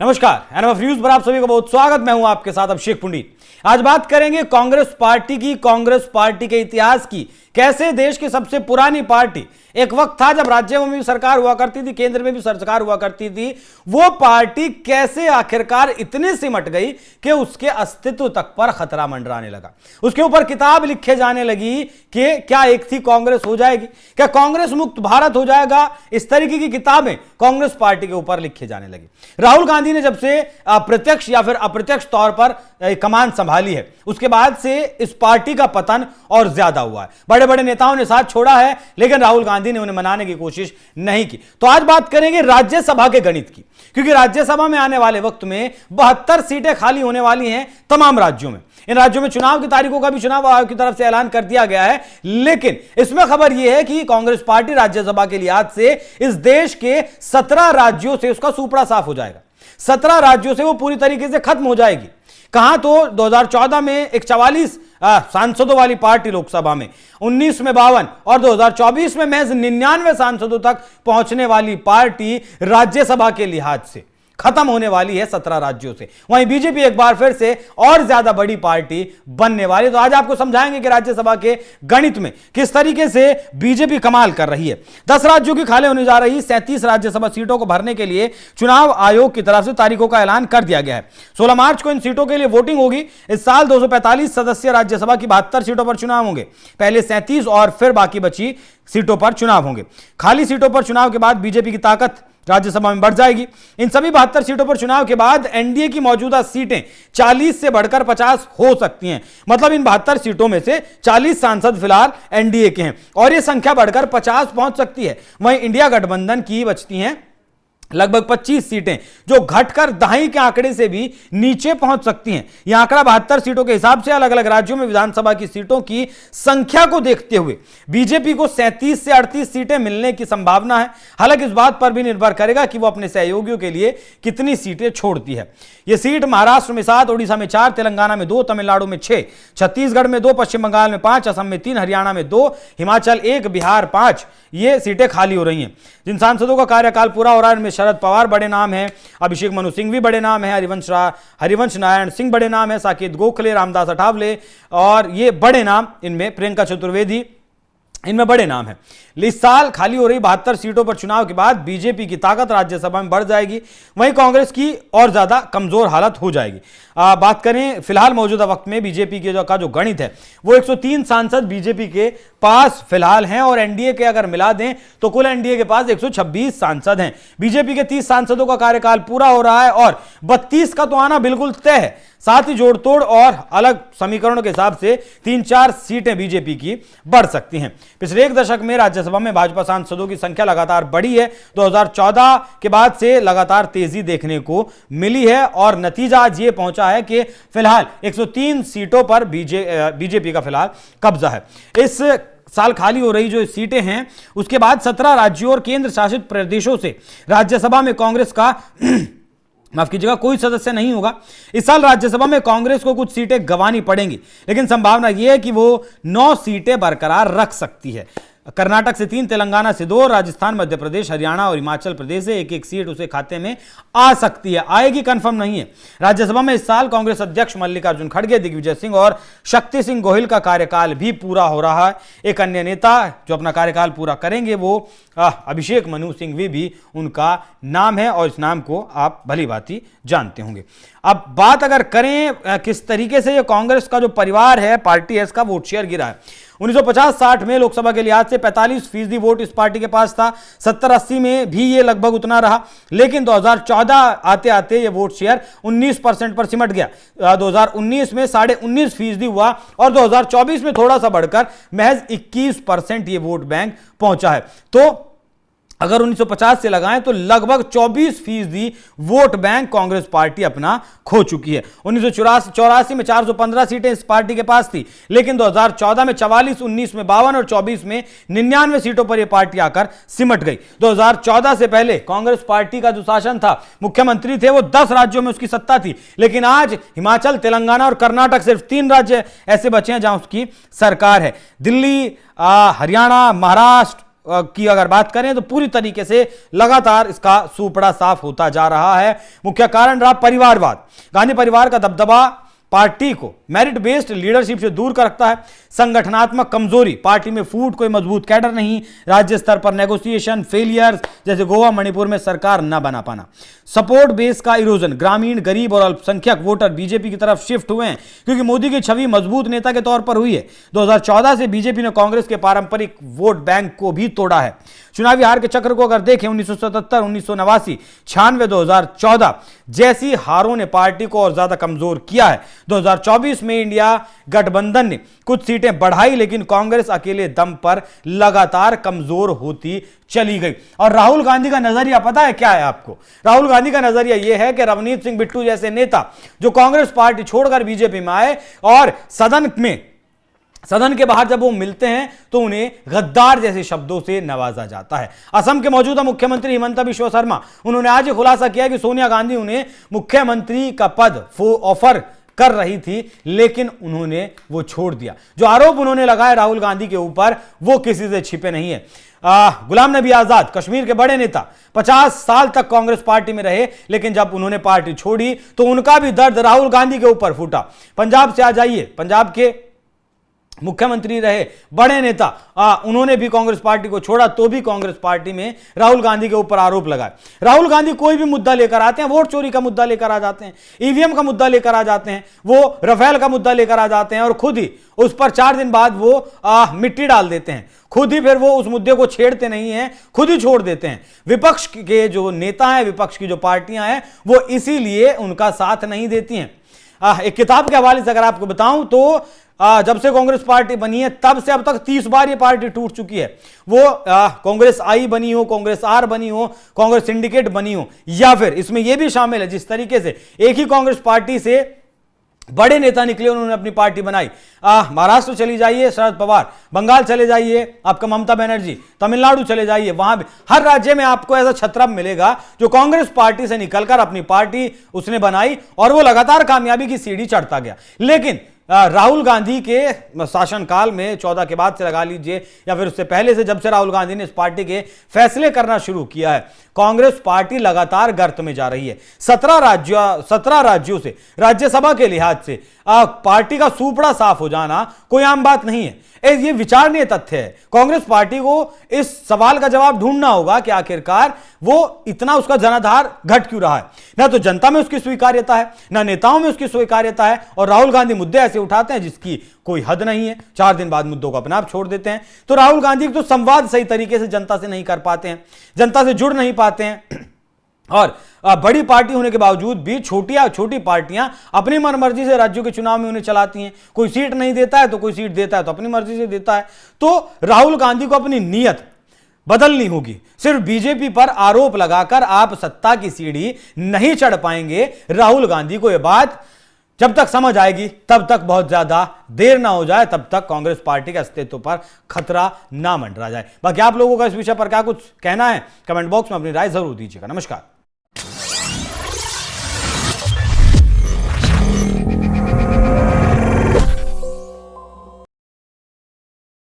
नमस्कार, NMF news पर आप सभी का बहुत स्वागत। मैं हूं आपके साथ अभिषेक पुंडीर। आज बात करेंगे कांग्रेस पार्टी के इतिहास की। कैसे देश की सबसे पुरानी पार्टी, एक वक्त था जब राज्य में भी सरकार हुआ करती थी, केंद्र में भी सरकार हुआ करती थी, वो पार्टी कैसे आखिरकार इतनी सिमट गई कि उसके अस्तित्व तक पर खतरा मंडराने लगा। उसके ऊपर किताब लिखे जाने लगी कि क्या एक थी कांग्रेस हो जाएगी, क्या कांग्रेस मुक्त भारत हो जाएगा। इस तरीके की किताबें कांग्रेस पार्टी के ऊपर लिखे जाने लगी। राहुल गांधी ने जब से प्रत्यक्ष या फिर अप्रत्यक्ष तौर पर कमान संभाली है, उसके बाद से इस पार्टी का पतन और ज्यादा हुआ है। बड़े बड़े नेताओं ने साथ छोड़ा है, लेकिन राहुल गांधी ने उन्हें मनाने की कोशिश नहीं की। तो आज बात करेंगे राज्यसभा के गणित की, क्योंकि राज्यसभा में आने वाले वक्त में 72 सीटें खाली होने वाली हैं तमाम राज्यों में। इन राज्यों में चुनाव की तारीखों का भी चुनाव आयोग की तरफ से ऐलान कर दिया गया है, लेकिन इसमें खबर यह है कि कांग्रेस पार्टी राज्यसभा के लिहाज से इस देश के 17 राज्यों से उसका सुपड़ा साफ हो जाएगा। 17 राज्यों से वो पूरी तरीके से खत्म हो जाएगी। कहां तो 2014 में एक 44 सांसदों वाली पार्टी लोकसभा में, 19 में 52 और 2024 में महज 99 सांसदों तक पहुंचने वाली पार्टी राज्यसभा के लिहाज से खत्म होने वाली है 17 राज्यों से। वहीं बीजेपी एक बार फिर से और ज्यादा बड़ी पार्टी बनने वाली। तो आज आपको समझाएंगे कि राज्यसभा के गणित में किस तरीके से बीजेपी कमाल कर रही है। 10 राज्यों की खाली होने जा रही 37 राज्यसभा सीटों को भरने के लिए चुनाव आयोग की तरफ से तारीखों का ऐलान कर दिया गया है। 16 मार्च को इन सीटों के लिए वोटिंग होगी। इस साल 245 सदस्य राज्यसभा की 72 सीटों पर चुनाव होंगे। पहले 37 और फिर बाकी बची सीटों पर चुनाव होंगे। खाली सीटों पर चुनाव के बाद बीजेपी की ताकत राज्यसभा में बढ़ जाएगी। इन सभी 72 सीटों पर चुनाव के बाद एनडीए की मौजूदा सीटें 40 से बढ़कर 50 हो सकती हैं। मतलब इन 72 सीटों में से 40 सांसद फिलहाल एनडीए के हैं और यह संख्या बढ़कर 50 पहुंच सकती है। वहीं इंडिया गठबंधन की बचती हैं लगभग 25 सीटें, जो घटकर दहाई के आंकड़े से भी नीचे पहुंच सकती हैं। यह आंकड़ा 72 सीटों के हिसाब से अलग अलग राज्यों में विधानसभा की सीटों की संख्या को देखते हुए बीजेपी को 37 से 38 सीटें मिलने की संभावना है। हालांकि इस बात पर भी निर्भर करेगा कि वो अपने सहयोगियों के लिए कितनी सीटें छोड़ती है। यह सीट महाराष्ट्र में 7, ओडिशा में 4, तेलंगाना में 2, तमिलनाडु में 6, छत्तीसगढ़ में 2, पश्चिम बंगाल में 5, असम में 3, हरियाणा में 2, हिमाचल 1, बिहार 5 ये सीटें खाली हो रही हैं। जिन सांसदों का कार्यकाल पूरा हो रहा है इनमें शरद पवार बड़े नाम हैं, अभिषेक मनु सिंघवी बड़े नाम है, हरिवंश नारायण सिंह बड़े नाम है, साकेत गोखले, रामदास अठावले और ये बड़े नाम, इनमें प्रियंका चतुर्वेदी, इनमें बड़े नाम हैं। इस साल खाली हो रही 72 सीटों पर चुनाव के बाद बीजेपी की ताकत राज्यसभा में बढ़ जाएगी, वहीं कांग्रेस की और ज्यादा कमजोर हालत हो जाएगी। बात करें फिलहाल मौजूदा वक्त में बीजेपी के जो गणित है वो 103 सांसद बीजेपी के पास फिलहाल हैं और एनडीए के अगर मिला दें तो कुल एनडीए के पास 126 सांसद हैं। बीजेपी के 30 सांसदों का कार्यकाल पूरा हो रहा है और 32 का तो आना बिल्कुल तय है। साथ ही जोड़तोड़ और अलग समीकरणों के हिसाब से 3-4 सीटें बीजेपी की बढ़ सकती हैं। पिछले एक दशक में राज्यसभा में भाजपा सांसदों की संख्या लगातार बढ़ी है। 2014 के बाद से लगातार तेजी देखने को मिली है और नतीजा आज ये पहुंचा है कि फिलहाल 103 सीटों पर बीजेपी का फिलहाल कब्जा है। इस साल खाली हो रही जो सीटें हैं उसके बाद 17 राज्यों और केंद्र शासित प्रदेशों से राज्यसभा में कांग्रेस का माफ कीजिएगा कोई सदस्य नहीं होगा। इस साल राज्यसभा में कांग्रेस को कुछ सीटें गंवानी पड़ेंगी, लेकिन संभावना यह है कि वो 9 सीटें बरकरार रख सकती है। कर्नाटक से 3, तेलंगाना से 2, राजस्थान, मध्य प्रदेश, हरियाणा और हिमाचल प्रदेश से एक सीट उसे खाते में आ सकती है। आएगी कंफर्म नहीं है। राज्यसभा में इस साल कांग्रेस अध्यक्ष मल्लिकार्जुन खड़गे, दिग्विजय सिंह और शक्ति सिंह गोहिल का कार्यकाल भी पूरा हो रहा है। एक अन्य नेता जो अपना कार्यकाल पूरा करेंगे वो अभिषेक मनु सिंघवी भी उनका नाम है और इस नाम को आप भली भांति जानते होंगे। अब बात अगर करें किस तरीके से ये कांग्रेस का जो परिवार है, पार्टी है, इसका वोट शेयर गिरा है। 1950-60 में लोकसभा के लिहाज से 45% वोट इस पार्टी के पास था। 70-80 में भी ये लगभग उतना रहा, लेकिन 2014 आते आते ये वोट शेयर 19% पर सिमट गया। 2019 में 19.5% हुआ और 2024 में थोड़ा सा बढ़कर महज 21% ये वोट बैंक पहुंचा है। तो अगर 1950 से लगाएं तो लगभग 24% वोट बैंक कांग्रेस पार्टी अपना खो चुकी है। 1984 में 415 सीटें इस पार्टी के पास थी, लेकिन 2014 में 44, 19 में 52 और 24 में 99 सीटों पर यह पार्टी आकर सिमट गई। 2014 से पहले कांग्रेस पार्टी का जो शासन था, मुख्यमंत्री थे, वो 10 राज्यों में उसकी सत्ता थी, लेकिन आज हिमाचल, तेलंगाना और कर्नाटक सिर्फ 3 राज्य ऐसे बचे हैं जहां उसकी सरकार है। दिल्ली, हरियाणा, महाराष्ट्र, की अगर बात करें तो पूरी तरीके से लगातार इसका सूपड़ा साफ होता जा रहा है। मुख्य कारण रहा परिवारवाद। गांधी परिवार का दबदबा पार्टी को मेरिट बेस्ड लीडरशिप से दूर कर रखता है। संगठनात्मक कमजोरी, पार्टी में फूट, कोई मजबूत कैडर नहीं, राज्य स्तर पर नेगोशिएशन फेलियर्स जैसे गोवा मणिपुर में सरकार न बना पाना, सपोर्ट बेस का इरोजन, ग्रामीण गरीब और अल्पसंख्यक वोटर बीजेपी की तरफ शिफ्ट हुए हैं क्योंकि मोदी की छवि मजबूत नेता के तौर पर हुई है। 2014 से बीजेपी ने कांग्रेस के पारंपरिक वोट बैंक को भी तोड़ा है। चुनावी हार के चक्र को अगर देखें 1977, 1989, 96, 2014 जैसी हारों ने पार्टी को और ज्यादा कमजोर किया है। 2024 में इंडिया गठबंधन ने कुछ सीटें बढ़ाई लेकिन कांग्रेस अकेले दम पर लगातार कमजोर होती चली गई। और राहुल गांधी का नजरिया पता है क्या है आपको? राहुल गांधी का नजरिया यह है कि रवनीत सिंह बिट्टू जैसे नेता जो कांग्रेस पार्टी छोड़कर बीजेपी में आए और सदन के बाहर जब वो मिलते हैं तो उन्हें गद्दार जैसे शब्दों से नवाजा जाता है। असम के मौजूदा मुख्यमंत्री हिमंता बिश्वा शर्मा, उन्होंने आज खुलासा किया कि सोनिया गांधी उन्हें मुख्यमंत्री का पद ऑफर कर रही थी लेकिन उन्होंने वो छोड़ दिया। जो आरोप उन्होंने लगाए राहुल गांधी के ऊपर वो किसी से छिपे नहीं है। गुलाम नबी आजाद, कश्मीर के बड़े नेता, 50 साल तक कांग्रेस पार्टी में रहे लेकिन जब उन्होंने पार्टी छोड़ी तो उनका भी दर्द राहुल गांधी के ऊपर फूटा। पंजाब से आ जाइए, पंजाब के मुख्यमंत्री रहे बड़े नेता, उन्होंने भी कांग्रेस पार्टी को छोड़ा तो भी कांग्रेस पार्टी में राहुल गांधी के ऊपर आरोप लगाए। राहुल गांधी कोई भी मुद्दा लेकर आते हैं, वोट चोरी का मुद्दा लेकर आ जाते हैं, ईवीएम का मुद्दा लेकर आ जाते हैं, वो राफेल का मुद्दा लेकर आ जाते हैं और खुद ही उस पर 4 दिन बाद वो मिट्टी डाल देते हैं। खुद ही फिर वो उस मुद्दे को छेड़ते नहीं है, खुद ही छोड़ देते हैं। विपक्ष के जो नेता हैं, विपक्ष की जो पार्टियां हैं वो इसीलिए उनका साथ नहीं देती हैं। एक किताब के हवाले से अगर आपको बताऊं तो जब से कांग्रेस पार्टी बनी है तब से अब तक 30 बार ये पार्टी टूट चुकी है। वो कांग्रेस आई बनी हो, कांग्रेस आर बनी हो, कांग्रेस सिंडिकेट बनी हो, या फिर इसमें यह भी शामिल है जिस तरीके से एक ही कांग्रेस पार्टी से बड़े नेता निकले, उन्होंने अपनी पार्टी बनाई। महाराष्ट्र चली जाइए शरद पवार, बंगाल चले जाइए आपका ममता बनर्जी, तमिलनाडु चले जाइए, वहां भी हर राज्य में आपको ऐसा छत्रप मिलेगा जो कांग्रेस पार्टी से निकलकर अपनी पार्टी उसने बनाई और वो लगातार कामयाबी की सीढ़ी चढ़ता गया। लेकिन राहुल गांधी के शासनकाल में 14 के बाद से लगा लीजिए या फिर उससे पहले से, जब से राहुल गांधी ने इस पार्टी के फैसले करना शुरू किया है, कांग्रेस पार्टी लगातार गर्त में जा रही है। 17 राज्यों से राज्यसभा के लिहाज से पार्टी का सूपड़ा साफ हो जाना कोई आम बात नहीं है। ये विचारणीय तथ्य है। कांग्रेस पार्टी को इस सवाल का जवाब ढूंढना होगा कि आखिरकार वो इतना उसका जनाधार घट क्यों रहा है। ना तो जनता में उसकी स्वीकार्यता है, ना नेताओं में उसकी स्वीकार्यता है, और राहुल गांधी मुद्दे ऐसे उठाते हैं जिसकी कोई हद नहीं है। 4 दिन बाद मुद्दों को अपने आप छोड़ देते हैं। तो राहुल गांधी तो संवाद सही तरीके से जनता से नहीं कर पाते हैं, जनता से जुड़ नहीं पाते हैं, और बड़ी पार्टी होने के बावजूद भी छोटी पार्टियां अपनी मनमर्जी से राज्यों के चुनाव में उन्हें चलाती हैं। कोई सीट नहीं देता है तो कोई सीट देता है तो अपनी मर्जी से देता है। तो राहुल गांधी को अपनी नीयत बदलनी होगी। सिर्फ बीजेपी पर आरोप लगाकर आप सत्ता की सीढ़ी नहीं चढ़ पाएंगे। राहुल गांधी को यह बात जब तक समझ आएगी तब तक बहुत ज्यादा देर ना हो जाए, तब तक कांग्रेस पार्टी के अस्तित्व पर खतरा ना मंडरा जाए। बाकी आप लोगों का इस विषय पर क्या कुछ कहना है, कमेंट बॉक्स में अपनी राय जरूर दीजिएगा। नमस्कार।